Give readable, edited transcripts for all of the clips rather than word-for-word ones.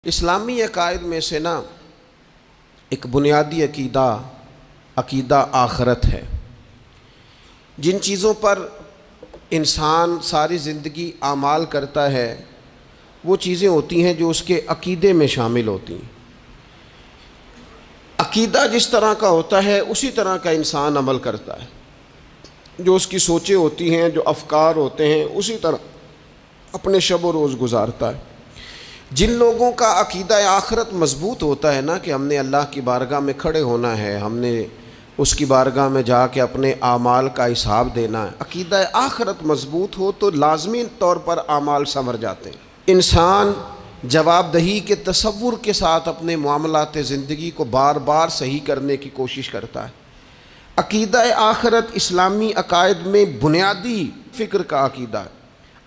اسلامی عقائد میں سے نا ایک بنیادی عقیدہ آخرت ہے۔ جن چیزوں پر انسان ساری زندگی اعمال کرتا ہے وہ چیزیں ہوتی ہیں جو اس کے عقیدے میں شامل ہوتی ہیں۔ عقیدہ جس طرح کا ہوتا ہے اسی طرح کا انسان عمل کرتا ہے۔ جو اس کی سوچیں ہوتی ہیں، جو افکار ہوتے ہیں، اسی طرح اپنے شب و روز گزارتا ہے۔ جن لوگوں کا عقیدہ آخرت مضبوط ہوتا ہے نا کہ ہم نے اللہ کی بارگاہ میں کھڑے ہونا ہے، ہم نے اس کی بارگاہ میں جا کے اپنے اعمال کا حساب دینا ہے، عقیدہ آخرت مضبوط ہو تو لازمی طور پر اعمال سنور جاتے ہیں۔ انسان جواب دہی کے تصور کے ساتھ اپنے معاملات زندگی کو بار بار صحیح کرنے کی کوشش کرتا ہے۔ عقیدہ آخرت اسلامی عقائد میں بنیادی فکر کا عقیدہ ہے،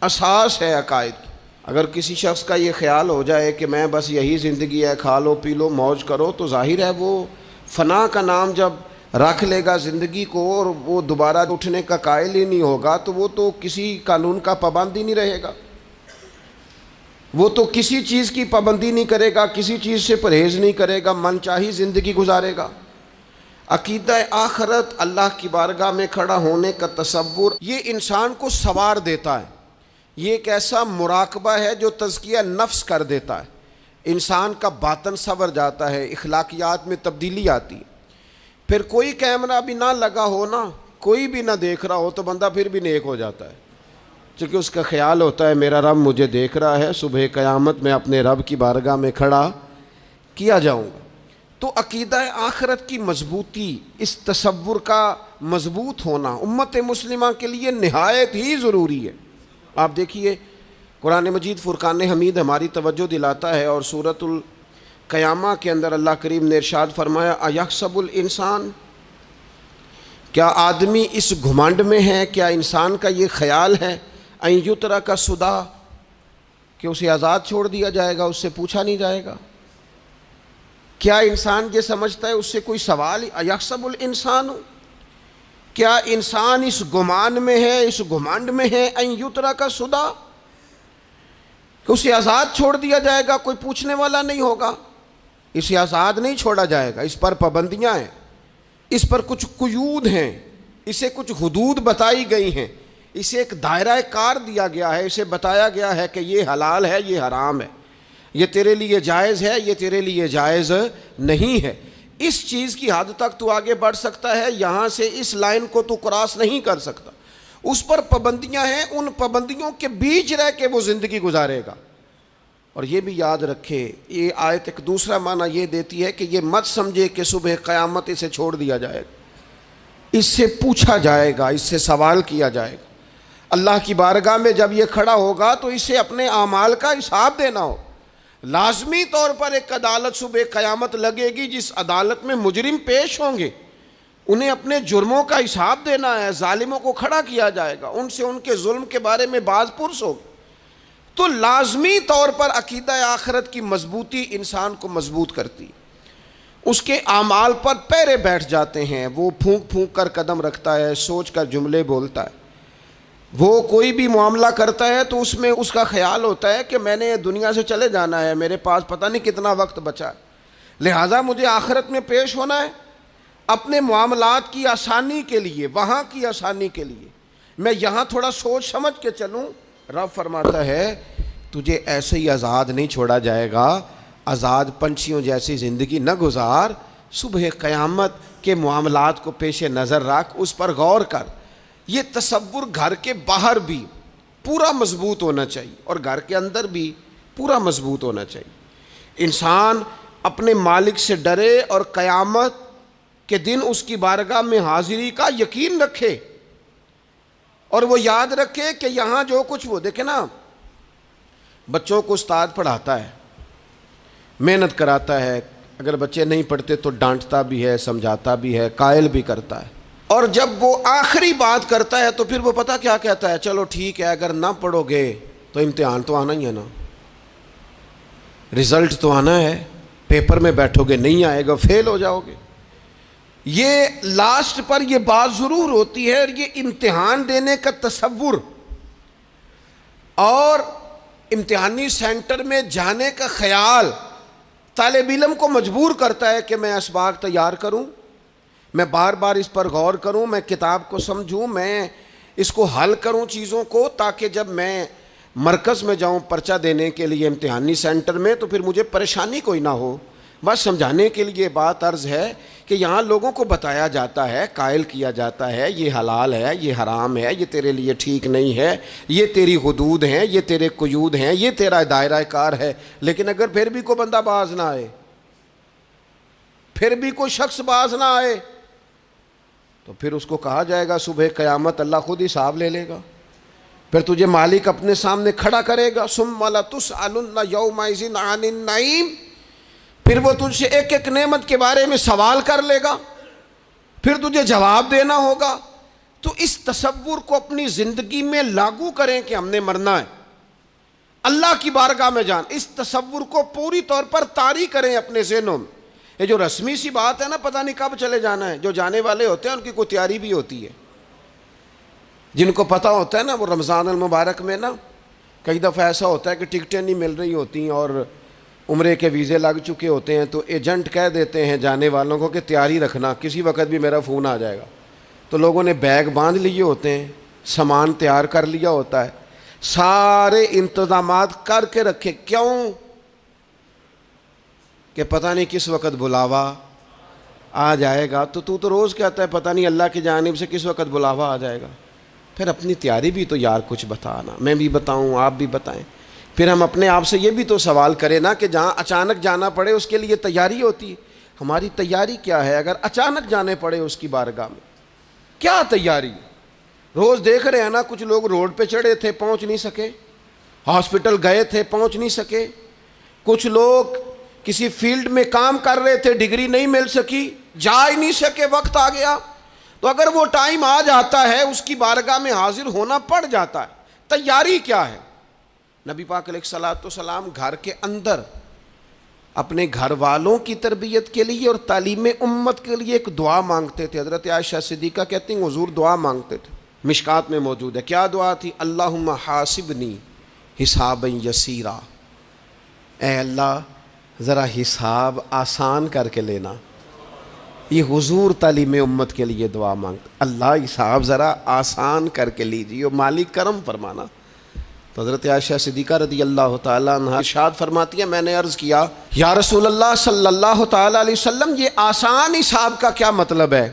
اساس ہے عقائد کی۔ اگر کسی شخص کا یہ خیال ہو جائے کہ میں بس یہی زندگی ہے، کھا لو پی لو موج کرو، تو ظاہر ہے وہ فنا کا نام جب رکھ لے گا زندگی کو اور وہ دوبارہ اٹھنے کا قائل ہی نہیں ہوگا تو وہ تو کسی قانون کا پابند ہی نہیں رہے گا، وہ تو کسی چیز کی پابندی نہیں کرے گا، کسی چیز سے پرہیز نہیں کرے گا، من چاہی زندگی گزارے گا۔ عقیدہ آخرت، اللہ کی بارگاہ میں کھڑا ہونے کا تصور، یہ انسان کو سوار دیتا ہے۔ یہ ایک ایسا مراقبہ ہے جو تزکیہ نفس کر دیتا ہے، انسان کا باطن سنور جاتا ہے، اخلاقیات میں تبدیلی آتی ہے۔ پھر کوئی کیمرہ بھی نہ لگا ہو نا، کوئی بھی نہ دیکھ رہا ہو تو بندہ پھر بھی نیک ہو جاتا ہے، چونکہ اس کا خیال ہوتا ہے میرا رب مجھے دیکھ رہا ہے، صبح قیامت میں اپنے رب کی بارگاہ میں کھڑا کیا جاؤں گا۔ تو عقیدہ آخرت کی مضبوطی، اس تصور کا مضبوط ہونا امت مسلمہ کے لیے نہایت ہی ضروری ہے۔ آپ دیکھیے قرآن مجید فرقان حمید ہماری توجہ دلاتا ہے، اور سورۃ القیامہ کے اندر اللہ کریم نے ارشاد فرمایا ایحسب الانسان، کیا آدمی اس گھمنڈ میں ہے، کیا انسان کا یہ خیال ہے ان یترک سدی، کہ اسے آزاد چھوڑ دیا جائے گا، اس سے پوچھا نہیں جائے گا؟ کیا انسان یہ سمجھتا ہے اس سے کوئی سوال؟ ایحسب الانسان، کیا انسان اس گمان میں ہے، اس گھمنڈ میں ہے ان یترک سدی، کہ اسے آزاد چھوڑ دیا جائے گا، کوئی پوچھنے والا نہیں ہوگا؟ اسے آزاد نہیں چھوڑا جائے گا، اس پر پابندیاں ہیں، اس پر کچھ قیود ہیں، اسے کچھ حدود بتائی گئی ہیں، اسے ایک دائرہ کار دیا گیا ہے، اسے بتایا گیا ہے کہ یہ حلال ہے، یہ حرام ہے، یہ تیرے لیے جائز ہے، یہ تیرے لیے جائز نہیں ہے۔ اس چیز کی حد تک تو آگے بڑھ سکتا ہے، یہاں سے اس لائن کو تو کراس نہیں کر سکتا۔ اس پر پابندیاں ہیں، ان پابندیوں کے بیچ رہ کے وہ زندگی گزارے گا۔ اور یہ بھی یاد رکھے، یہ آیت ایک دوسرا معنی یہ دیتی ہے کہ یہ مت سمجھے کہ صبح قیامت اسے چھوڑ دیا جائے گا، اس سے پوچھا جائے گا، اس سے سوال کیا جائے گا۔ اللہ کی بارگاہ میں جب یہ کھڑا ہوگا تو اسے اپنے اعمال کا حساب دینا ہو۔ لازمی طور پر ایک عدالت صبح قیامت لگے گی، جس عدالت میں مجرم پیش ہوں گے، انہیں اپنے جرموں کا حساب دینا ہے، ظالموں کو کھڑا کیا جائے گا، ان سے ان کے ظلم کے بارے میں باز پرس ہوگی۔ تو لازمی طور پر عقیدہ آخرت کی مضبوطی انسان کو مضبوط کرتی، اس کے اعمال پر پیرے بیٹھ جاتے ہیں، وہ پھونک پھونک کر قدم رکھتا ہے، سوچ کر جملے بولتا ہے، وہ کوئی بھی معاملہ کرتا ہے تو اس میں اس کا خیال ہوتا ہے کہ میں نے دنیا سے چلے جانا ہے، میرے پاس پتہ نہیں کتنا وقت بچا ہے، لہٰذا مجھے آخرت میں پیش ہونا ہے، اپنے معاملات کی آسانی کے لیے، وہاں کی آسانی کے لیے میں یہاں تھوڑا سوچ سمجھ کے چلوں۔ رب فرماتا ہے تجھے ایسے ہی آزاد نہیں چھوڑا جائے گا، آزاد پنچھیوں جیسی زندگی نہ گزار، صبح قیامت کے معاملات کو پیش نظر رکھ، اس پر غور کر۔ یہ تصور گھر کے باہر بھی پورا مضبوط ہونا چاہیے اور گھر کے اندر بھی پورا مضبوط ہونا چاہیے۔ انسان اپنے مالک سے ڈرے اور قیامت کے دن اس کی بارگاہ میں حاضری کا یقین رکھے، اور وہ یاد رکھے کہ یہاں جو کچھ، وہ دیکھے نا بچوں کو استاد پڑھاتا ہے، محنت کراتا ہے، اگر بچے نہیں پڑھتے تو ڈانٹتا بھی ہے، سمجھاتا بھی ہے، قائل بھی کرتا ہے، اور جب وہ آخری بات کرتا ہے تو پھر وہ پتہ کیا کہتا ہے؟ چلو ٹھیک ہے، اگر نہ پڑھو گے تو امتحان تو آنا ہی ہے نا، رزلٹ تو آنا ہے، پیپر میں بیٹھو گے نہیں آئے گا، فیل ہو جاؤ گے۔ یہ لاسٹ پر یہ بات ضرور ہوتی ہے، اور یہ امتحان دینے کا تصور اور امتحانی سینٹر میں جانے کا خیال طالب علم کو مجبور کرتا ہے کہ میں اسباق تیار کروں، میں بار بار اس پر غور کروں، میں کتاب کو سمجھوں، میں اس کو حل کروں چیزوں کو، تاکہ جب میں مرکز میں جاؤں پرچہ دینے کے لیے امتحانی سینٹر میں تو پھر مجھے پریشانی کوئی نہ ہو۔ بس سمجھانے کے لیے بات عرض ہے کہ یہاں لوگوں کو بتایا جاتا ہے، قائل کیا جاتا ہے یہ حلال ہے، یہ حرام ہے، یہ تیرے لیے ٹھیک نہیں ہے، یہ تیری حدود ہیں، یہ تیرے قیود ہیں، یہ تیرا دائرہ کار ہے۔ لیکن اگر پھر بھی کوئی بندہ باز نہ آئے، پھر بھی کوئی شخص باز نہ آئے، تو پھر اس کو کہا جائے گا صبح قیامت اللہ خود حساب لے لے گا، پھر تجھے مالک اپنے سامنے کھڑا کرے گا، ثم لتسألن یومئذ عن النعیم، پھر وہ تجھ سے ایک ایک نعمت کے بارے میں سوال کر لے گا، پھر تجھے جواب دینا ہوگا۔ تو اس تصور کو اپنی زندگی میں لاگو کریں کہ ہم نے مرنا ہے، اللہ کی بارگاہ میں جان، اس تصور کو پوری طور پر طاری کریں اپنے ذہنوں میں۔ یہ جو رسمی سی بات ہے نا، پتہ نہیں کب چلے جانا ہے، جو جانے والے ہوتے ہیں ان کی کوئی تیاری بھی ہوتی ہے، جن کو پتہ ہوتا ہے نا وہ رمضان المبارک میں نا کئی دفعہ ایسا ہوتا ہے کہ ٹکٹیں نہیں مل رہی ہوتی ہیں اور عمرے کے ویزے لگ چکے ہوتے ہیں، تو ایجنٹ کہہ دیتے ہیں جانے والوں کو کہ تیاری رکھنا، کسی وقت بھی میرا فون آ جائے گا۔ تو لوگوں نے بیگ باندھ لیے ہوتے ہیں، سامان تیار کر لیا ہوتا ہے، سارے انتظامات کر کے رکھے، کیوں کہ پتہ نہیں کس وقت بلاوا آ جائے گا۔ تو روز کہتا ہے پتہ نہیں اللہ کی جانب سے کس وقت بلاوا آ جائے گا۔ پھر اپنی تیاری بھی تو یار کچھ بتانا، میں بھی بتاؤں آپ بھی بتائیں، پھر ہم اپنے آپ سے یہ بھی تو سوال کریں نا کہ جہاں اچانک جانا پڑے اس کے لیے تیاری ہوتی ہے، ہماری تیاری کیا ہے؟ اگر اچانک جانے پڑے اس کی بارگاہ میں کیا تیاری؟ روز دیکھ رہے ہیں نا، کچھ لوگ روڈ پہ چڑھے تھے پہنچ نہیں سکے، ہاسپٹل گئے تھے پہنچ نہیں سکے، کچھ لوگ کسی فیلڈ میں کام کر رہے تھے ڈگری نہیں مل سکی، جا ہی نہیں سکے، وقت آ گیا۔ تو اگر وہ ٹائم آ جاتا ہے اس کی بارگاہ میں حاضر ہونا پڑ جاتا ہے، تیاری کیا ہے؟ نبی پاک علیہ الصلوۃ والسلام گھر کے اندر اپنے گھر والوں کی تربیت کے لیے اور تعلیم امت کے لیے ایک دعا مانگتے تھے۔ حضرت عائشہ صدیقہ کہتی ہیں حضور دعا مانگتے تھے، مشکات میں موجود ہے۔ کیا دعا تھی؟ اللہم حاسبنی حسابا یسیرا، اے اللہ ذرا حساب آسان کر کے لینا۔ یہ حضور تعلیم امت کے لیے دعا مانگتے، اللہ حساب ذرا آسان کر کے لیجیے، مالک کرم فرمانا۔ تو حضرت عائشہ صدیقہ رضی اللہ تعالیٰ عنہ ارشاد فرماتی ہے، میں نے عرض کیا یا رسول اللہ صلی اللہ تعالیٰ علیہ وسلم یہ آسان حساب کا کیا مطلب ہے؟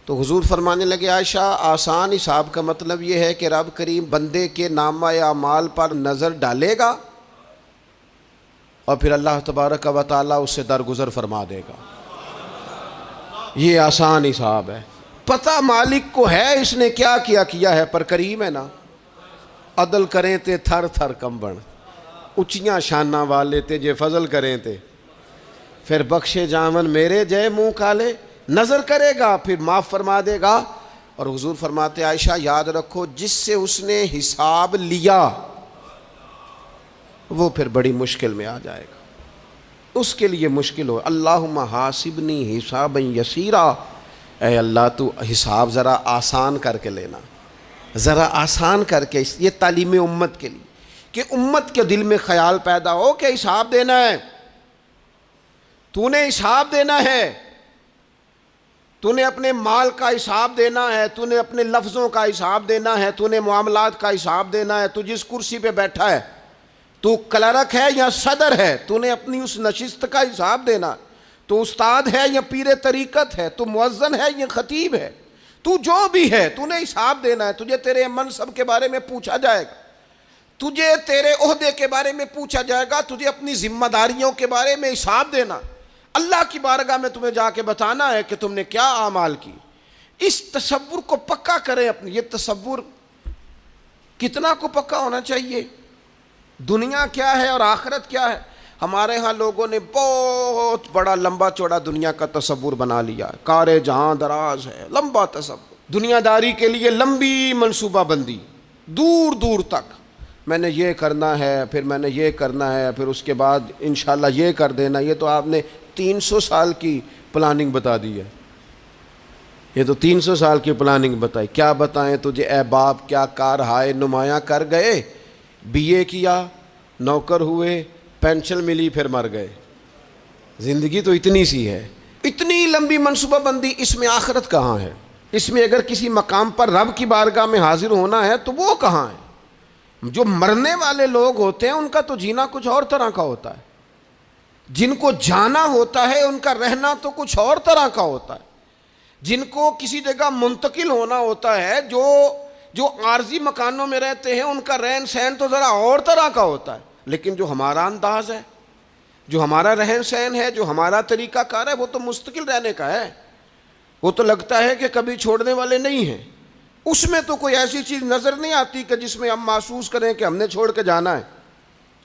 تو حضور فرمانے لگے عائشہ آسان حساب کا مطلب یہ ہے کہ رب کریم بندے کے نامہ اعمال پر نظر ڈالے گا اور پھر اللہ تبارک و تعالیٰ اس سے درگزر فرما دے گا۔ یہ آسان حساب ہے، پتہ مالک کو ہے اس نے کیا کیا ہے، پر کریم ہے نا، عدل کریں تے تھر تھر کمبن، اچیاں شاناں والے تے جے فضل کریں تے پھر بخشے جامن میرے جے منہ کالے، نظر کرے گا پھر معاف فرما دے گا۔ اور حضور فرماتے عائشہ یاد رکھو جس سے اس نے حساب لیا وہ پھر بڑی مشکل میں آ جائے گا، اس کے لیے مشکل ہو۔ اللہم حاسبنی حسابا یسیرا، اے اللہ تو حساب ذرا آسان کر کے لینا، ذرا آسان کر کے۔ یہ تعلیم امت کے لیے کہ امت کے دل میں خیال پیدا ہو کہ حساب دینا ہے، تو نے حساب دینا ہے، تو نے اپنے مال کا حساب دینا ہے، تو نے اپنے لفظوں کا حساب دینا ہے، تو نے معاملات کا حساب دینا ہے۔ تو جس کرسی پہ بیٹھا ہے، تو کلرک ہے یا صدر ہے، تو نے اپنی اس نشست کا حساب دینا۔ تو استاد ہے یا پیر طریقت ہے، تو مؤذن ہے یا خطیب ہے، تو جو بھی ہے تو نے حساب دینا ہے۔ تجھے تیرے منصب کے بارے میں پوچھا جائے گا، تجھے تیرے عہدے کے بارے میں پوچھا جائے گا، تجھے اپنی ذمہ داریوں کے بارے میں حساب دینا، اللہ کی بارگاہ میں تمہیں جا کے بتانا ہے کہ تم نے کیا اعمال کی۔ اس تصور کو پکا کریں اپنی۔ یہ تصور کتنا کو پکا ہونا چاہیے، دنیا کیا ہے اور آخرت کیا ہے۔ ہمارے ہاں لوگوں نے بہت بڑا لمبا چوڑا دنیا کا تصور بنا لیا، کار جہاں دراز ہے، لمبا تصور، دنیا داری کے لیے لمبی منصوبہ بندی، دور دور تک میں نے یہ کرنا ہے، پھر میں نے یہ کرنا ہے، پھر اس کے بعد انشاءاللہ یہ کر دینا۔ یہ تو آپ نے 300 سال کی پلاننگ بتا دی ہے، یہ تو 300 سال کی پلاننگ بتائی۔ کیا بتائیں تجھے اے باپ، کیا کار ہائے نمایاں کر گئے BA کیا, نوکر ہوئے, پینشن ملی, پھر مر گئے. زندگی تو اتنی سی ہے, اتنی لمبی منصوبہ بندی, اس میں آخرت کہاں ہے؟ اس میں اگر کسی مقام پر رب کی بارگاہ میں حاضر ہونا ہے تو وہ کہاں ہے؟ جو مرنے والے لوگ ہوتے ہیں ان کا تو جینا کچھ اور طرح کا ہوتا ہے, جن کو جانا ہوتا ہے ان کا رہنا تو کچھ اور طرح کا ہوتا ہے, جن کو کسی جگہ منتقل ہونا ہوتا ہے, جو عارضی مکانوں میں رہتے ہیں ان کا رہن سہن تو ذرا اور طرح کا ہوتا ہے. لیکن جو ہمارا انداز ہے, جو ہمارا رہن سہن ہے, جو ہمارا طریقہ کار ہے, وہ تو مستقل رہنے کا ہے. وہ تو لگتا ہے کہ کبھی چھوڑنے والے نہیں ہیں. اس میں تو کوئی ایسی چیز نظر نہیں آتی کہ جس میں ہم محسوس کریں کہ ہم نے چھوڑ کے جانا ہے.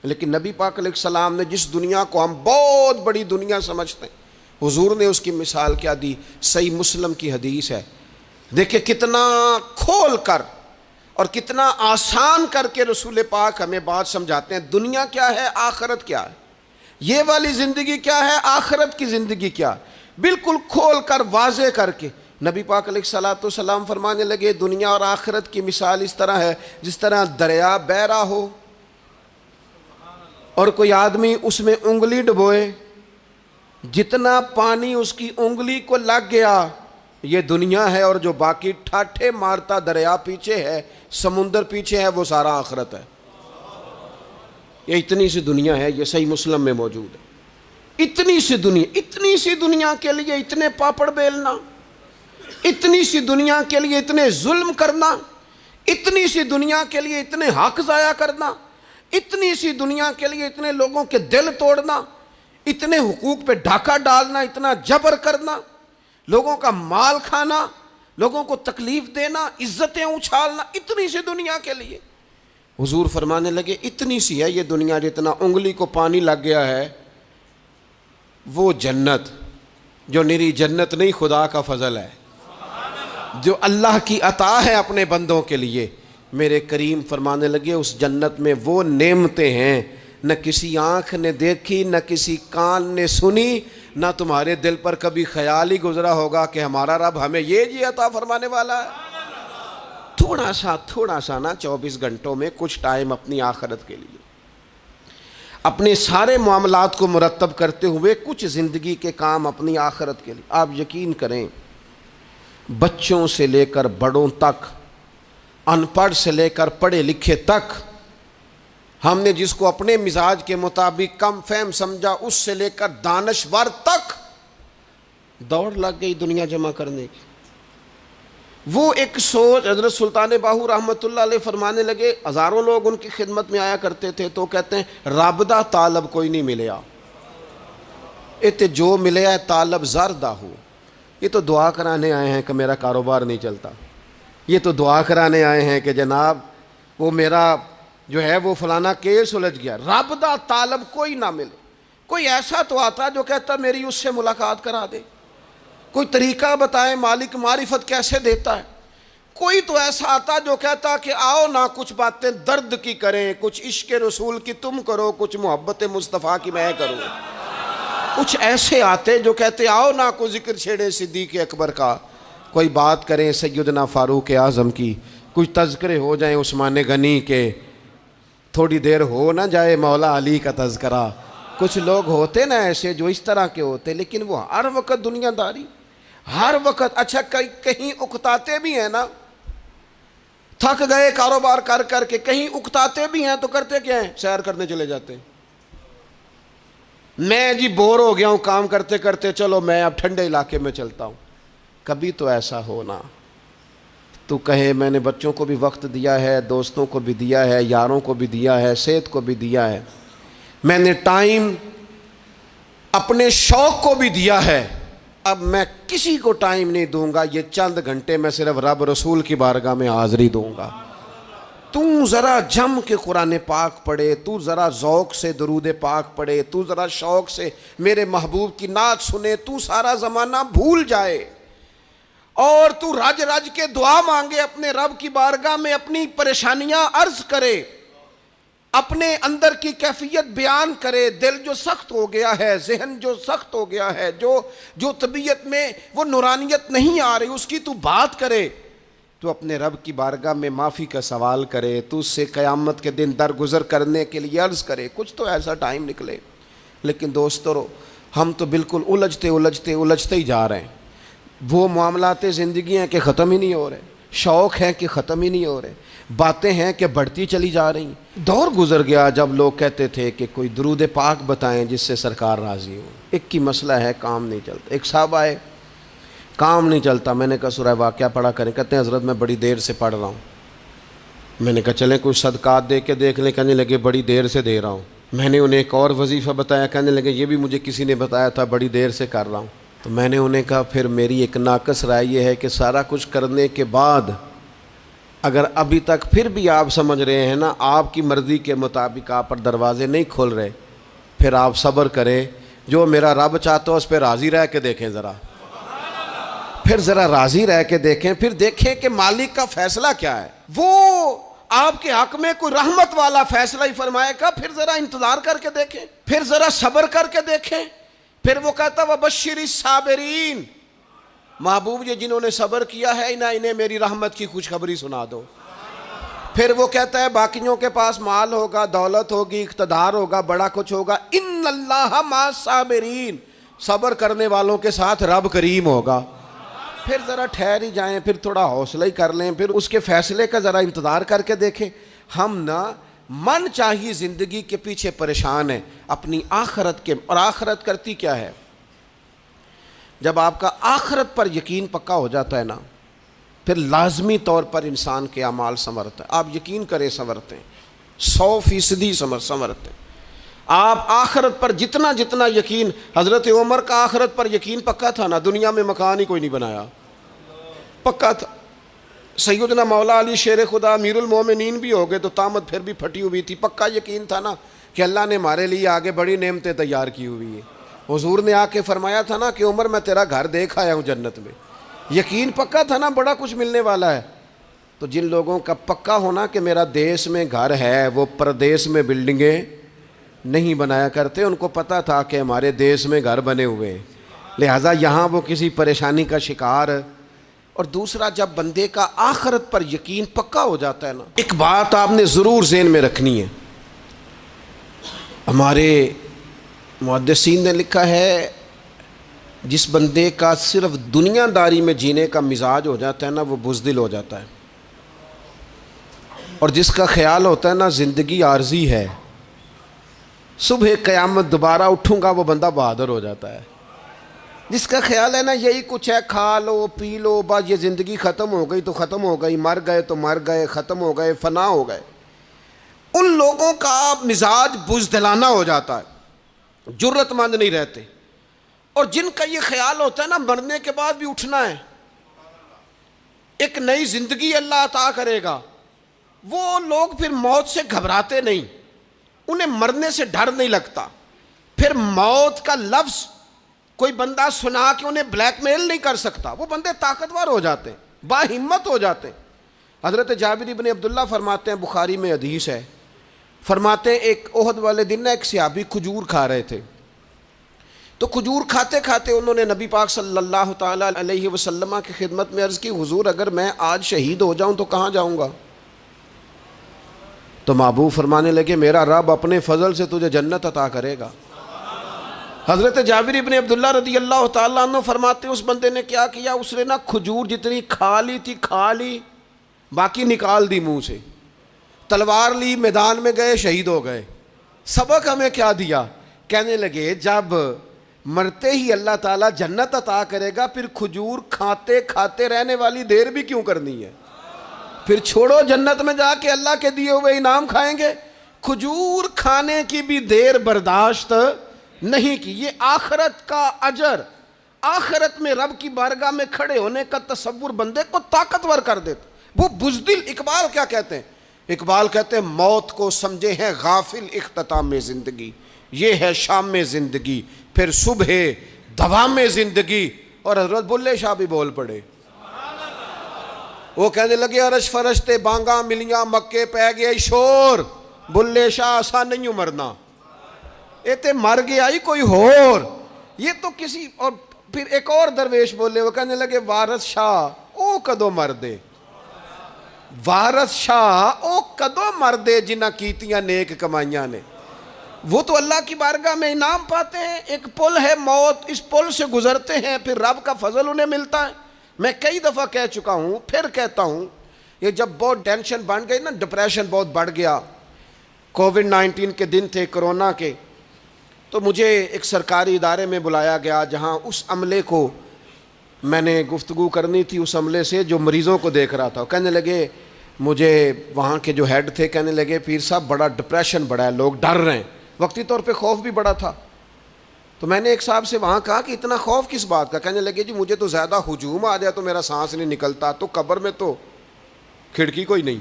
لیکن نبی پاک علیہ السلام نے جس دنیا کو ہم بہت بڑی دنیا سمجھتے ہیں, حضور نے اس کی مثال کیا دی؟ صحیح مسلم کی حدیث ہے. دیکھیں کتنا کھول کر اور کتنا آسان کر کے رسول پاک ہمیں بات سمجھاتے ہیں. دنیا کیا ہے, آخرت کیا ہے, یہ والی زندگی کیا ہے, آخرت کی زندگی کیا, بالکل کھول کر واضح کر کے نبی پاک علیہ الصلوۃ والسلام فرمانے لگے دنیا اور آخرت کی مثال اس طرح ہے جس طرح دریا بہ رہا ہو اور کوئی آدمی اس میں انگلی ڈبوئے, جتنا پانی اس کی انگلی کو لگ گیا یہ دنیا ہے, اور جو باقی ٹھاٹھے مارتا دریا پیچھے ہے, سمندر پیچھے ہے, وہ سارا آخرت ہے. یہ اتنی سی دنیا ہے, یہ صحیح مسلم میں موجود ہے. اتنی سی دنیا کے لیے اتنے پاپڑ بیلنا, اتنی سی دنیا کے لیے اتنے ظلم کرنا, اتنی سی دنیا کے لیے اتنے حق ضائع کرنا, اتنی سی دنیا کے لیے اتنے لوگوں کے دل توڑنا, اتنے حقوق پہ ڈھاکہ ڈالنا, اتنا جبر کرنا, لوگوں کا مال کھانا, لوگوں کو تکلیف دینا, عزتیں اچھالنا, اتنی سی دنیا کے لیے. حضور فرمانے لگے اتنی سی ہے یہ دنیا, جتنا انگلی کو پانی لگ گیا ہے وہ جنت, جو نری جنت نہیں خدا کا فضل ہے, جو اللہ کی عطا ہے اپنے بندوں کے لیے. میرے کریم فرمانے لگے اس جنت میں وہ نعمتیں ہیں نہ کسی آنکھ نے دیکھی, نہ کسی کان نے سنی, نہ تمہارے دل پر کبھی خیال ہی گزرا ہوگا کہ ہمارا رب ہمیں یہ جی عطا فرمانے والا ہے. تھوڑا سا نا 24 گھنٹوں میں کچھ ٹائم اپنی آخرت کے لیے, اپنے سارے معاملات کو مرتب کرتے ہوئے کچھ زندگی کے کام اپنی آخرت کے لیے. آپ یقین کریں بچوں سے لے کر بڑوں تک, ان پڑھ سے لے کر پڑھے لکھے تک, ہم نے جس کو اپنے مزاج کے مطابق کم فہم سمجھا اس سے لے کر دانشور تک دوڑ لگ گئی دنیا جمع کرنے کی. وہ ایک سوچ حضرت سلطان باہو رحمۃ اللہ علیہ فرمانے لگے, ہزاروں لوگ ان کی خدمت میں آیا کرتے تھے تو کہتے ہیں رابدہ طالب کوئی نہیں ملیا, تے جو ملیا ہے طالب زردہ ہو. یہ تو دعا کرانے آئے ہیں کہ میرا کاروبار نہیں چلتا, یہ تو دعا کرانے آئے ہیں کہ جناب وہ میرا جو ہے وہ فلانا کیس سلجھ گیا. رابدہ طالب کوئی نہ ملے. کوئی ایسا تو آتا جو کہتا میری اس سے ملاقات کرا دے, کوئی طریقہ بتائیں مالک معرفت کیسے دیتا ہے. کوئی تو ایسا آتا جو کہتا کہ آؤ نہ کچھ باتیں درد کی کریں, کچھ عشق رسول کی تم کرو, کچھ محبت مصطفیٰ کی میں کروں. کچھ ایسے آتے جو کہتے آؤ نہ کوئی ذکر چھیڑے صدیق اکبر کا, کوئی بات کریں سیدنا فاروق اعظم کی, کچھ تذکرے ہو جائیں عثمان غنی کے, تھوڑی دیر ہو نہ جائے مولا علی کا تذکرہ. کچھ لوگ ہوتے نا ایسے جو اس طرح کے ہوتے, لیکن وہ ہر وقت دنیا داری, ہر وقت. اچھا کہیں اکتاتے بھی ہیں نا, تھک گئے کاروبار کر کر کے, کہیں اکتاتے بھی ہیں تو کرتے کیا ہیں, سیر کرنے چلے جاتے ہیں. میں جی بور ہو گیا ہوں کام کرتے کرتے, چلو میں اب ٹھنڈے علاقے میں چلتا ہوں. کبھی تو ایسا ہونا تو کہے میں نے بچوں کو بھی وقت دیا ہے, دوستوں کو بھی دیا ہے, یاروں کو بھی دیا ہے, صحت کو بھی دیا ہے, میں نے ٹائم اپنے شوق کو بھی دیا ہے, اب میں کسی کو ٹائم نہیں دوں گا, یہ چند گھنٹے میں صرف رب رسول کی بارگاہ میں حاضری دوں گا. تو ذرا جم کے قرآن پاک پڑھے, تو ذرا ذوق سے درود پاک پڑھے, تو ذرا شوق سے میرے محبوب کی نعت سنے, تو سارا زمانہ بھول جائے اور تو رج رج کے دعا مانگے اپنے رب کی بارگاہ میں, اپنی پریشانیاں عرض کرے, اپنے اندر کی کیفیت بیان کرے. دل جو سخت ہو گیا ہے, ذہن جو سخت ہو گیا ہے, جو طبیعت میں وہ نورانیت نہیں آ رہی, اس کی تو بات کرے. تو اپنے رب کی بارگاہ میں معافی کا سوال کرے، تو اس سے قیامت کے دن درگزر کرنے کے لیے عرض کرے، کچھ تو ایسا ٹائم نکلے۔ لیکن دوستو، ہم تو بالکل الجھتے ہی جا رہے ہیں۔ وہ معاملات زندگی ہیں کہ ختم ہی نہیں ہو رہے، شوق ہیں کہ ختم ہی نہیں ہو رہے، باتیں ہیں کہ بڑھتی چلی جا رہی ہیں۔ دور گزر گیا جب لوگ کہتے تھے کہ کوئی درود پاک بتائیں جس سے سرکار راضی ہو۔ ایک کی مسئلہ ہے، کام نہیں چلتا۔ ایک صاحب آئے، کام نہیں چلتا۔ میں نے کہا سورہ واقعہ پڑھا کریں۔ کہتے ہیں حضرت میں بڑی دیر سے پڑھ رہا ہوں۔ میں نے کہا چلیں کچھ صدقات دے کے دیکھ لیں۔ کہنے لگے بڑی دیر سے دے رہا ہوں۔ میں نے انہیں ایک اور وظیفہ بتایا، کہنے لگے یہ بھی مجھے کسی نے بتایا تھا، بڑی دیر سے کر رہا ہوں۔ تو میں نے انہیں کہا پھر میری ایک ناقص رائے یہ ہے کہ سارا کچھ کرنے کے بعد اگر ابھی تک پھر بھی آپ سمجھ رہے ہیں نا آپ کی مرضی کے مطابق آپ پر دروازے نہیں کھل رہے، پھر آپ صبر کریں۔ جو میرا رب چاہتا ہے اس پہ راضی رہ کے دیکھیں، پھر ذرا راضی رہ کے دیکھیں، پھر دیکھیں کہ مالک کا فیصلہ کیا ہے۔ وہ آپ کے حق میں کوئی رحمت والا فیصلہ ہی فرمائے گا، پھر ذرا انتظار کر کے دیکھیں، پھر ذرا صبر کر کے دیکھیں۔ پھر وہ کہتا وَبَشِّرِ الصَّابِرِينَ، محبوب یہ جنہوں نے صبر کیا ہے انہیں میری رحمت کی خوشخبری سنا دو۔ پھر وہ کہتا ہے باقیوں کے پاس مال ہوگا، دولت ہوگی، اقتدار ہوگا، بڑا کچھ ہوگا، ان اللہ مع الصابرین، صبر کرنے والوں کے ساتھ رب کریم ہوگا۔ پھر ذرا ٹھہر ہی جائیں، پھر تھوڑا حوصلہ ہی کر لیں، پھر اس کے فیصلے کا ذرا انتظار کر کے دیکھیں۔ ہم نہ من چاہیے زندگی کے پیچھے پریشان ہیں اپنی آخرت کے، اور آخرت کرتی کیا ہے؟ جب آپ کا آخرت پر یقین پکا ہو جاتا ہے نا، پھر لازمی طور پر انسان کے اعمال سنورتا ہے۔ آپ یقین کریں سنورتے ہیں، 100% سنورتے ہیں۔ آپ آخرت پر جتنا یقین، حضرت عمر کا آخرت پر یقین پکا تھا نا، دنیا میں مکان ہی کوئی نہیں بنایا، پکا تھا۔ سیدنا مولا علی شیر خدا امیر المومنین بھی ہو گئے تو طامت پھر بھی پھٹی ہوئی تھی، پکا یقین تھا نا کہ اللہ نے ہمارے لیے آگے بڑی نعمتیں تیار کی ہوئی ہیں۔ حضور نے آ کے فرمایا تھا نا کہ عمر میں تیرا گھر دیکھ آیا ہوں جنت میں، یقین پکا تھا نا بڑا کچھ ملنے والا ہے۔ تو جن لوگوں کا پکا ہونا کہ میرا دیس میں گھر ہے، وہ پردیس میں بلڈنگیں نہیں بنایا کرتے، ان کو پتا تھا کہ ہمارے دیس میں گھر بنے ہوئے ہیں، لہٰذا یہاں وہ کسی پریشانی کا شکار۔ اور دوسرا، جب بندے کا آخرت پر یقین پکا ہو جاتا ہے نا، ایک بات آپ نے ضرور ذہن میں رکھنی ہے۔ ہمارے محدثین نے لکھا ہے جس بندے کا صرف دنیا داری میں جینے کا مزاج ہو جاتا ہے نا، وہ بزدل ہو جاتا ہے، اور جس کا خیال ہوتا ہے نا زندگی عارضی ہے، صبح قیامت دوبارہ اٹھوں گا، وہ بندہ بہادر ہو جاتا ہے۔ جس کا خیال ہے نا یہی کچھ ہے، کھا لو پی لو بس، یہ زندگی ختم ہو گئی تو ختم ہو گئی، مر گئے تو مر گئے، ختم ہو گئے، فنا ہو گئے، ان لوگوں کا مزاج بزدلانہ ہو جاتا ہے، جرت مند نہیں رہتے۔ اور جن کا یہ خیال ہوتا ہے نا مرنے کے بعد بھی اٹھنا ہے، ایک نئی زندگی اللہ عطا کرے گا، وہ لوگ پھر موت سے گھبراتے نہیں، انہیں مرنے سے ڈر نہیں لگتا۔ پھر موت کا لفظ کوئی بندہ سنا کہ انہیں بلیک میل نہیں کر سکتا، وہ بندے طاقتور ہو جاتے ہیں، باہمت ہو جاتے ہیں۔ حضرت جابر بن عبداللہ فرماتے ہیں، بخاری میں حدیث ہے، فرماتے ہیں ایک احد والے دن نا ایک صحابی کھجور کھا رہے تھے، تو کھجور کھاتے کھاتے انہوں نے نبی پاک صلی اللہ تعالیٰ علیہ وسلم کی خدمت میں عرض کی، حضور اگر میں آج شہید ہو جاؤں تو کہاں جاؤں گا؟ تو محبوب فرمانے لگے میرا رب اپنے فضل سے تجھے جنت عطا کرے گا۔ حضرت جابر بن عبداللہ رضی اللہ تعالیٰ عنہ فرماتے ہیں اس بندے نے کیا کیا، اس نے نا کھجور جتنی کھا لی تھی کھا لی، باقی نکال دی منہ سے، تلوار لی، میدان میں گئے، شہید ہو گئے۔ سبق ہمیں کیا دیا؟ کہنے لگے جب مرتے ہی اللہ تعالیٰ جنت عطا کرے گا، پھر کھجور کھاتے کھاتے رہنے والی دیر بھی کیوں کرنی ہے؟ پھر چھوڑو، جنت میں جا کے اللہ کے دیے ہوئے انعام کھائیں گے۔ کھجور کھانے کی بھی دیر برداشت نہیں کی۔ یہ آخرت کا اجر، آخرت میں رب کی بارگاہ میں کھڑے ہونے کا تصور بندے کو طاقتور کر دیتا۔ وہ بزدل، اقبال کیا کہتے ہیں؟ اقبال کہتے ہیں موت کو سمجھے ہیں غافل اختتام میں زندگی، یہ ہے شام میں زندگی، پھر صبح دوام میں زندگی۔ اور حضرت بلے شاہ بھی بول پڑے، وہ کہنے لگے عرش فرشتے بانگاں ملیاں مکے پہ گیا شور، بلے شاہ آسا نہیں مرنا، یہ تے مر گیا ہی کوئی ہور، یہ تو کسی اور۔ پھر ایک اور درویش بولے، وہ کہنے لگے وارث شاہ او کدو مر دے، وارث شاہ او کدو مردے جنہ کیتیاں نیک کمائیاں نے، وہ تو اللہ کی بارگاہ میں انعام پاتے ہیں. ایک پل ہے موت، اس پل سے گزرتے ہیں، پھر رب کا فضل انہیں ملتا ہے. میں کئی دفعہ کہہ چکا ہوں، پھر کہتا ہوں، یہ جب بہت ٹینشن بن گئی نا، ڈپریشن بہت بڑھ گیا، کووڈ-19 کے دن تھے، کرونا کے، تو مجھے ایک سرکاری ادارے میں بلایا گیا جہاں اس عملے کو میں نے گفتگو کرنی تھی، اس عملے سے جو مریضوں کو دیکھ رہا تھا. کہنے لگے، مجھے وہاں کے جو ہیڈ تھے کہنے لگے پیر صاحب بڑا ڈپریشن بڑا ہے، لوگ ڈر رہے ہیں. وقتی طور پہ خوف بھی بڑا تھا. تو میں نے ایک صاحب سے وہاں کہا کہ اتنا خوف کس بات کا؟ کہنے لگے جی مجھے تو زیادہ ہجوم آ جائے تو میرا سانس نہیں نکلتا، تو قبر میں تو کھڑکی کوئی نہیں،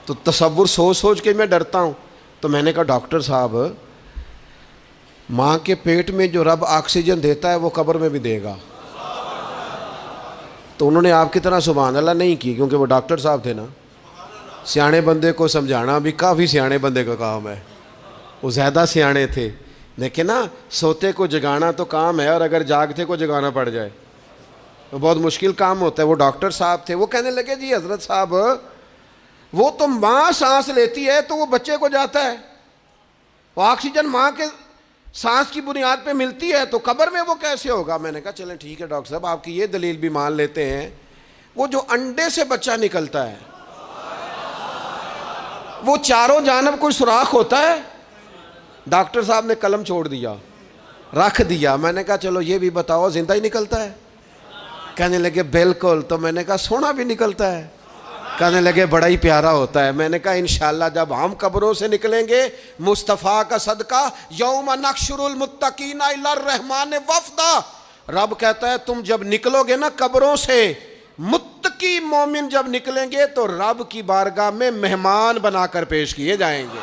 تو تصور سوچ سوچ کے میں ڈرتا ہوں. تو میں نے کہا ڈاکٹر صاحب، ماں کے پیٹ میں جو رب آکسیجن دیتا ہے وہ قبر میں بھی دے گا. تو انہوں نے آپ کی طرح سبحان اللہ نہیں کی، کیونکہ وہ ڈاکٹر صاحب تھے نا. سیانے بندے کو سمجھانا بھی کافی سیانے بندے کا کام ہے، وہ زیادہ سیانے تھے. لیکن نا سوتے کو جگانا تو کام ہے، اور اگر جاگتے کو جگانا پڑ جائے تو بہت مشکل کام ہوتا ہے. وہ ڈاکٹر صاحب تھے. وہ کہنے لگے جی حضرت صاحب، وہ تو ماں سانس لیتی ہے تو وہ بچے کو جاتا ہے، وہ آکسیجن ماں کے سانس کی بنیاد پہ ملتی ہے، تو قبر میں وہ کیسے ہوگا؟ میں نے کہا چلیں ٹھیک ہے ڈاکٹر صاحب، آپ کی یہ دلیل بھی مان لیتے ہیں. وہ جو انڈے سے بچہ نکلتا ہے، وہ چاروں جانب کوئی سوراخ ہوتا ہے؟ ڈاکٹر صاحب نے قلم چھوڑ دیا، رکھ دیا. میں نے کہا چلو یہ بھی بتاؤ زندہ ہی نکلتا ہے؟ کہنے لگے بالکل. تو میں نے کہا سونا بھی نکلتا ہے؟ کہنے لگے بڑا ہی پیارا ہوتا ہے. میں نے کہا انشاءاللہ جب ہم قبروں سے نکلیں گے، مصطفیٰ کا صدقہ، یوم نحشر المتقین الی الرحمن وفدا، رب کہتا ہے تم جب نکلو گے نا قبروں سے، متقی مومن جب نکلیں گے تو رب کی بارگاہ میں مہمان بنا کر پیش کیے جائیں گے.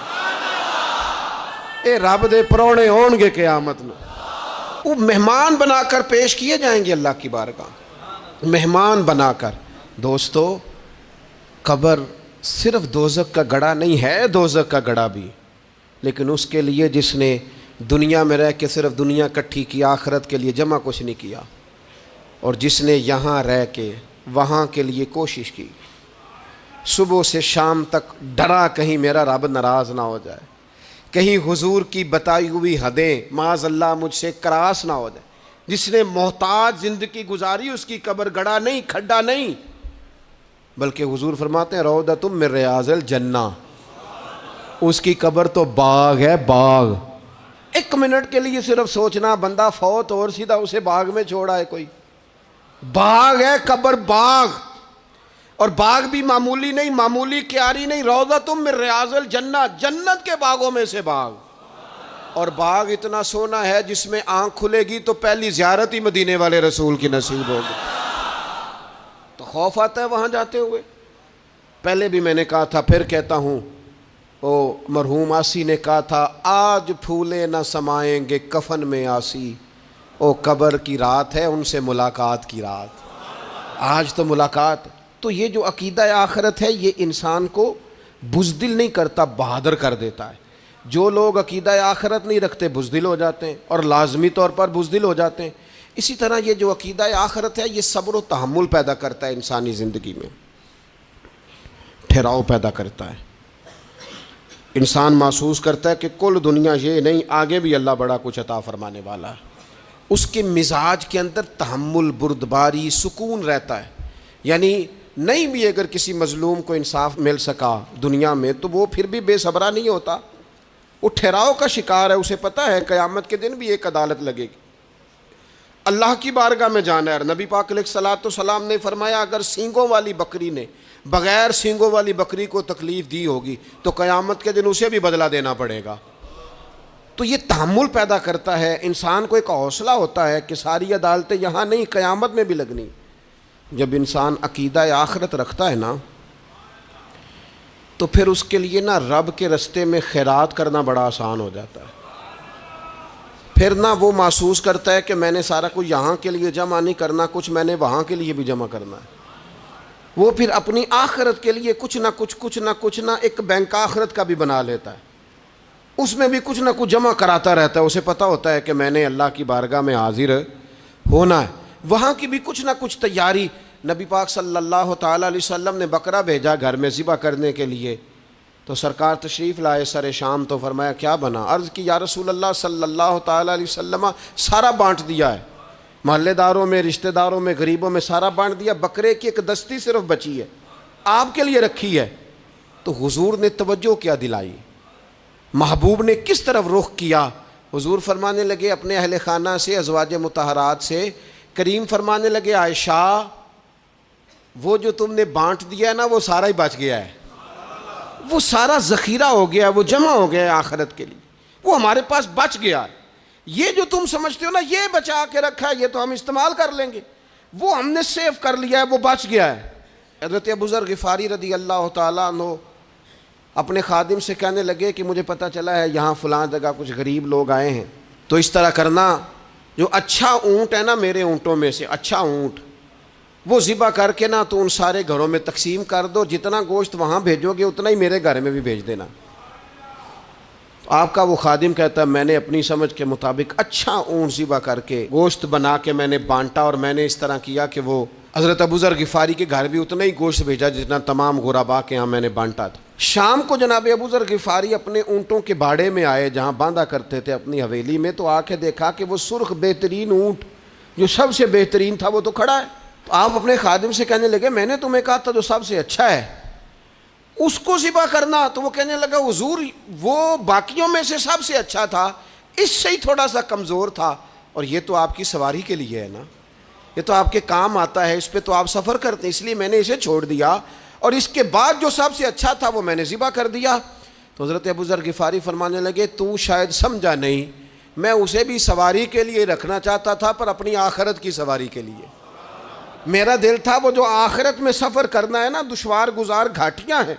اے رب دے پرونے ہون گے قیامت میں، وہ مہمان بنا کر پیش کیے جائیں گے اللہ کی بارگاہ، مہمان بنا کر. دوستو، قبر صرف دوزخ کا گڑھا نہیں ہے، دوزخ کا گڑھا بھی، لیکن اس کے لیے جس نے دنیا میں رہ کے صرف دنیا کٹھی کی، آخرت کے لیے جمع کچھ نہیں کیا، اور جس نے یہاں رہ کے وہاں کے لیے کوشش کی، صبح سے شام تک ڈرا کہیں میرا رب ناراض نہ ہو جائے، کہیں حضور کی بتائی ہوئی حدیں معاذ اللہ مجھ سے کراس نہ ہو جائے. جس نے محتاج زندگی گزاری، اس کی قبر گڑھا نہیں، کھڈا نہیں، بلکہ حضور فرماتے ہیں روضۃ من ریاض الجنہ، اس کی قبر تو باغ ہے، باغ. ایک منٹ کے لیے صرف سوچنا، بندہ فوت اور سیدھا اسے باغ میں چھوڑا ہے کوئی، باغ ہے قبر، باغ. اور باغ بھی معمولی نہیں، معمولی کیاری نہیں، روضۃ من ریاض الجنہ، جنت کے باغوں میں سے باغ. اور باغ اتنا سونا ہے جس میں آنکھ کھلے گی تو پہلی زیارت ہی مدینے والے رسول کی نصیب ہوگی. تو خوف آتا ہے وہاں جاتے ہوئے. پہلے بھی میں نے کہا تھا، پھر کہتا ہوں، وہ مرحوم آسی نے کہا تھا آج پھولے نہ سمائیں گے کفن میں آسی، او قبر کی رات ہے ان سے ملاقات کی رات. آج تو ملاقات. تو یہ جو عقیدہ آخرت ہے یہ انسان کو بزدل نہیں کرتا، بہادر کر دیتا ہے. جو لوگ عقیدہ آخرت نہیں رکھتے بزدل ہو جاتے ہیں، اور لازمی طور پر بزدل ہو جاتے ہیں. اسی طرح یہ جو عقیدہ آخرت ہے یہ صبر و تحمل پیدا کرتا ہے انسانی زندگی میں، ٹھہراؤ پیدا کرتا ہے. انسان محسوس کرتا ہے کہ کل دنیا یہ نہیں، آگے بھی اللہ بڑا کچھ عطا فرمانے والا ہے. اس کے مزاج کے اندر تحمل، بردباری، سکون رہتا ہے. یعنی نہیں بھی اگر کسی مظلوم کو انصاف مل سکا دنیا میں تو وہ پھر بھی بے صبرا نہیں ہوتا، وہ ٹھہراؤ کا شکار ہے. اسے پتہ ہے قیامت کے دن بھی ایک عدالت لگے گی، اللہ کی بارگاہ میں جانا ہے. نبی پاک علیہ الصلوۃ والسلام نے فرمایا اگر سینگوں والی بکری نے بغیر سینگوں والی بکری کو تکلیف دی ہوگی تو قیامت کے دن اسے بھی بدلہ دینا پڑے گا. تو یہ تحمل پیدا کرتا ہے، انسان کو ایک حوصلہ ہوتا ہے کہ ساری عدالتیں یہاں نہیں، قیامت میں بھی لگنی. جب انسان عقیدہ آخرت رکھتا ہے نا تو پھر اس کے لیے نا رب کے رستے میں خیرات کرنا بڑا آسان ہو جاتا ہے. پھر نہ وہ محسوس کرتا ہے کہ میں نے سارا کچھ یہاں کے لیے جمع نہیں کرنا، کچھ میں نے وہاں کے لیے بھی جمع کرنا ہے. وہ پھر اپنی آخرت کے لیے کچھ نہ ایک بینک آخرت کا بھی بنا لیتا ہے، اس میں بھی کچھ نہ کچھ جمع کراتا رہتا ہے. اسے پتہ ہوتا ہے کہ میں نے اللہ کی بارگاہ میں حاضر ہونا ہے، وہاں کی بھی کچھ نہ کچھ تیاری. نبی پاک صلی اللہ تعالیٰ علیہ وسلم نے بکرا بھیجا گھر میں ذبح کرنے کے لیے، تو سرکار تشریف لائے سر شام، تو فرمایا کیا بنا؟ عرض کی یا رسول اللہ صلی اللہ تعالیٰ علیہ وسلم سارا بانٹ دیا ہے، محلے داروں میں، رشتہ داروں میں، غریبوں میں سارا بانٹ دیا، بکرے کی ایک دستی صرف بچی ہے، آپ کے لیے رکھی ہے۔ تو حضور نے توجہ کیا دلائی، محبوب نے کس طرف رخ کیا؟ حضور فرمانے لگے اپنے اہل خانہ سے، ازواج مطہرات سے، کریم فرمانے لگے عائشہ وہ جو تم نے بانٹ دیا ہے نا وہ سارا ہی بچ گیا ہے، وہ سارا ذخیرہ ہو گیا، وہ جمع ہو گیا ہے آخرت کے لیے، وہ ہمارے پاس بچ گیا ہے۔ یہ جو تم سمجھتے ہو نا یہ بچا کے رکھا ہے، یہ تو ہم استعمال کر لیں گے، وہ ہم نے سیو کر لیا ہے، وہ بچ گیا ہے۔ حضرت ابو ذر غفاری رضی اللہ تعالیٰ عنہ اپنے خادم سے کہنے لگے کہ مجھے پتہ چلا ہے یہاں فلاں جگہ کچھ غریب لوگ آئے ہیں، تو اس طرح کرنا، جو اچھا اونٹ ہے نا میرے اونٹوں میں سے، اچھا اونٹ وہ ذبح کر کے نا تو ان سارے گھروں میں تقسیم کر دو، جتنا گوشت وہاں بھیجو گے اتنا ہی میرے گھر میں بھی بھیج دینا۔ آپ کا وہ خادم کہتا ہے میں نے اپنی سمجھ کے مطابق اچھا اونٹ ذبح کر کے گوشت بنا کے میں نے بانٹا، اور میں نے اس طرح کیا کہ وہ حضرت ابو ذر غفاری کے گھر بھی اتنا ہی گوشت بھیجا جتنا تمام غربا کے ہاں میں نے بانٹا تھا۔ شام کو جناب ابو ذر غفاری اپنے اونٹوں کے باڑے میں آئے جہاں باندھا کرتے تھے اپنی حویلی میں، تو آ کے دیکھا کہ وہ سرخ بہترین اونٹ جو سب سے بہترین تھا وہ تو کھڑا ہے۔ تو آپ اپنے خادم سے کہنے لگے میں نے تمہیں کہا تھا جو سب سے اچھا ہے اس کو ذبح کرنا، تو وہ کہنے لگا حضور وہ باقیوں میں سے سب سے اچھا تھا، اس سے ہی تھوڑا سا کمزور تھا، اور یہ تو آپ کی سواری کے لیے ہے نا، یہ تو آپ کے کام آتا ہے، اس پہ تو آپ سفر کرتے ہیں، اس لیے میں نے اسے چھوڑ دیا، اور اس کے بعد جو سب سے اچھا تھا وہ میں نے ذبح کر دیا۔ تو حضرت ابو ذر غفاری فرمانے لگے تو شاید سمجھا نہیں، میں اسے بھی سواری کے لیے رکھنا چاہتا تھا پر اپنی آخرت کی سواری کے لیے، میرا دل تھا وہ جو آخرت میں سفر کرنا ہے نا، دشوار گزار گھاٹیاں ہیں،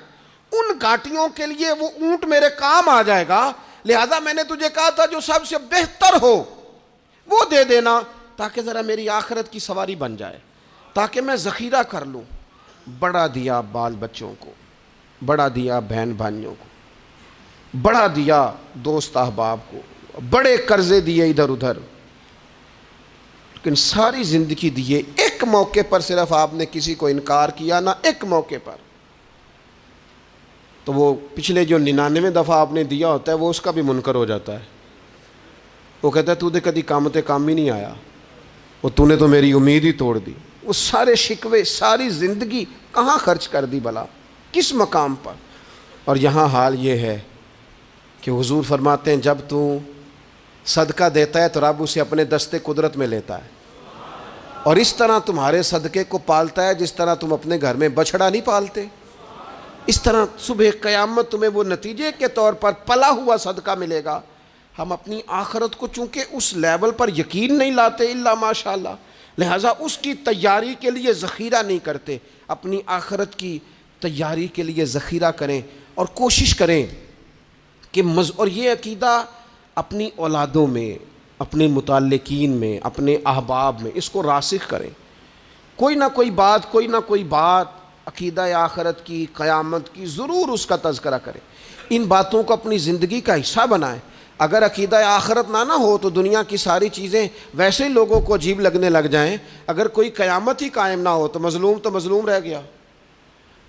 ان گھاٹیوں کے لیے وہ اونٹ میرے کام آ جائے گا، لہذا میں نے تجھے کہا تھا جو سب سے بہتر ہو وہ دے دینا تاکہ ذرا میری آخرت کی سواری بن جائے، تاکہ میں ذخیرہ کر لوں۔ بڑا دیا بال بچوں کو، بڑا دیا بہن بھائیوں کو، بڑا دیا دوست احباب کو، بڑے قرضے دیے ادھر ادھر، لیکن ساری زندگی دیے، ایک موقع پر صرف آپ نے کسی کو انکار کیا نہ، ایک موقع پر، تو وہ پچھلے جو 99 دفعہ آپ نے دیا ہوتا ہے وہ اس کا بھی منکر ہو جاتا ہے، وہ کہتا ہے تو نے کدی کام تے کام ہی نہیں آیا، وہ تو نے تو میری امید ہی توڑ دی، وہ سارے شکوے ساری زندگی کہاں خرچ کر دی بلا، کس مقام پر۔ اور یہاں حال یہ ہے کہ حضور فرماتے ہیں جب تو صدقہ دیتا ہے تو رب اسے اپنے دستے قدرت میں لیتا ہے، اور اس طرح تمہارے صدقے کو پالتا ہے جس طرح تم اپنے گھر میں بچھڑا نہیں پالتے، اس طرح صبح قیامت تمہیں وہ نتیجے کے طور پر پلا ہوا صدقہ ملے گا۔ ہم اپنی آخرت کو چونکہ اس لیول پر یقین نہیں لاتے الا ماشاءاللہ، لہٰذا اس کی تیاری کے لیے ذخیرہ نہیں کرتے، اپنی آخرت کی تیاری کے لیے ذخیرہ کریں اور کوشش کریں کہ اور یہ عقیدہ اپنی اولادوں میں، اپنے متعلقین میں، اپنے احباب میں اس کو راسخ کریں، کوئی نہ کوئی بات عقیدہ آخرت کی، قیامت کی ضرور اس کا تذکرہ کریں، ان باتوں کو اپنی زندگی کا حصہ بنائیں۔ اگر عقیدہ آخرت نہ ہو تو دنیا کی ساری چیزیں ویسے ہی لوگوں کو عجیب لگنے لگ جائیں، اگر کوئی قیامت ہی قائم نہ ہو تو مظلوم رہ گیا،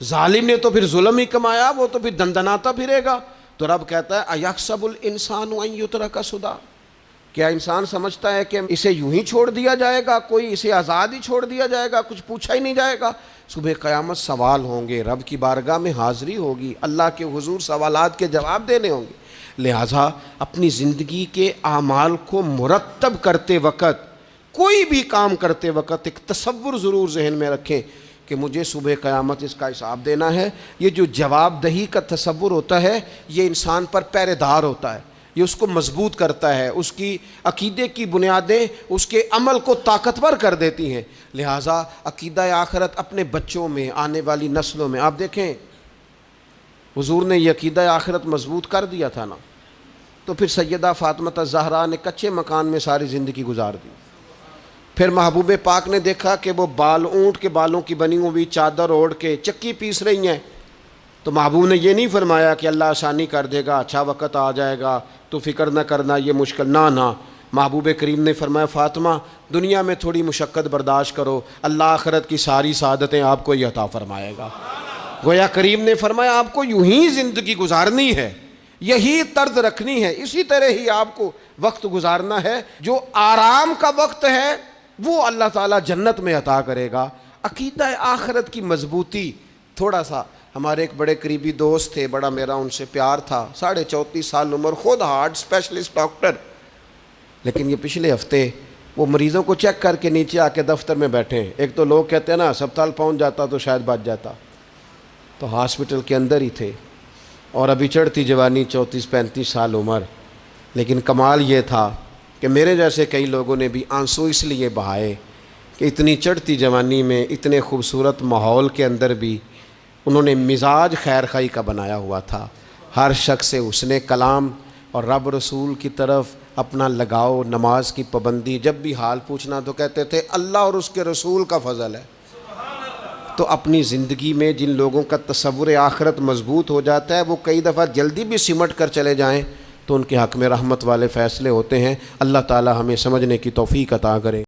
ظالم نے تو پھر ظلم ہی کمایا، وہ تو پھر دندناتا پھرے گا۔ تو رب کہتا ہے اَيَحْسَبُ الْإِنسَانُ أَن يُتْرَكَ سُدًى، کیا انسان سمجھتا ہے کہ اسے یوں ہی چھوڑ دیا جائے گا، کوئی اسے آزاد ہی چھوڑ دیا جائے گا، کچھ پوچھا ہی نہیں جائے گا؟ صبح قیامت سوال ہوں گے، رب کی بارگاہ میں حاضری ہوگی، اللہ کے حضور سوالات کے جواب دینے ہوں گے، لہٰذا اپنی زندگی کے اعمال کو مرتب کرتے وقت، کوئی بھی کام کرتے وقت ایک تصور ضرور ذہن میں رکھیں کہ مجھے صبح قیامت اس کا حساب دینا ہے۔ یہ جو جواب دہی کا تصور ہوتا ہے یہ انسان پر پہرے دار ہوتا ہے، یہ اس کو مضبوط کرتا ہے، اس کی عقیدے کی بنیادیں اس کے عمل کو طاقتور کر دیتی ہیں۔ لہٰذا عقیدہ آخرت اپنے بچوں میں، آنے والی نسلوں میں، آپ دیکھیں حضور نے یہ عقیدہ آخرت مضبوط کر دیا تھا نا، تو پھر سیدہ فاطمہ الزہرا نے کچے مکان میں ساری زندگی گزار دی، پھر محبوب پاک نے دیکھا کہ وہ اونٹ کے بالوں کی بنی ہوئی چادر اوڑھ کے چکی پیس رہی ہیں، تو محبوب نے یہ نہیں فرمایا کہ اللہ آسانی کر دے گا، اچھا وقت آ جائے گا تو فکر نہ کرنا یہ مشکل، نہ محبوب کریم نے فرمایا فاطمہ دنیا میں تھوڑی مشقت برداشت کرو، اللہ آخرت کی ساری سعادتیں آپ کو ہی عطا فرمائے گا۔ گویا کریم نے فرمایا آپ کو یوں ہی زندگی گزارنی ہے، یہی طرز رکھنی ہے، اسی طرح ہی آپ کو وقت گزارنا ہے۔ جو آرام کا وقت ہے وہ اللہ تعالیٰ جنت میں عطا کرے گا۔ عقیدہ آخرت کی مضبوطی تھوڑا سا، ہمارے ایک بڑے قریبی دوست تھے، بڑا میرا ان سے پیار تھا، 34.5 سال عمر، خود ہارٹ اسپیشلسٹ ڈاکٹر، لیکن یہ پچھلے ہفتے وہ مریضوں کو چیک کر کے نیچے آ کے دفتر میں بیٹھے ہیں۔ ایک تو لوگ کہتے ہیں نا ہسپتال پہنچ جاتا تو شاید بچ جاتا، تو ہاسپٹل کے اندر ہی تھے، اور ابھی چڑھتی جوانی، 34-35 سال عمر۔ لیکن کمال یہ تھا کہ میرے جیسے کئی لوگوں نے بھی آنسو اس لیے بہائے کہ اتنی چڑھتی جوانی میں اتنے خوبصورت ماحول کے اندر بھی انہوں نے مزاج خیر خواہی کا بنایا ہوا تھا، ہر شخص سے حسن کلام اور رب رسول کی طرف اپنا لگاؤ، نماز کی پابندی، جب بھی حال پوچھنا تو کہتے تھے اللہ اور اس کے رسول کا فضل ہے۔ تو اپنی زندگی میں جن لوگوں کا تصور آخرت مضبوط ہو جاتا ہے وہ کئی دفعہ جلدی بھی سمٹ کر چلے جائیں تو ان کے حق میں رحمت والے فیصلے ہوتے ہیں۔ اللہ تعالی ہمیں سمجھنے کی توفیق عطا کرے۔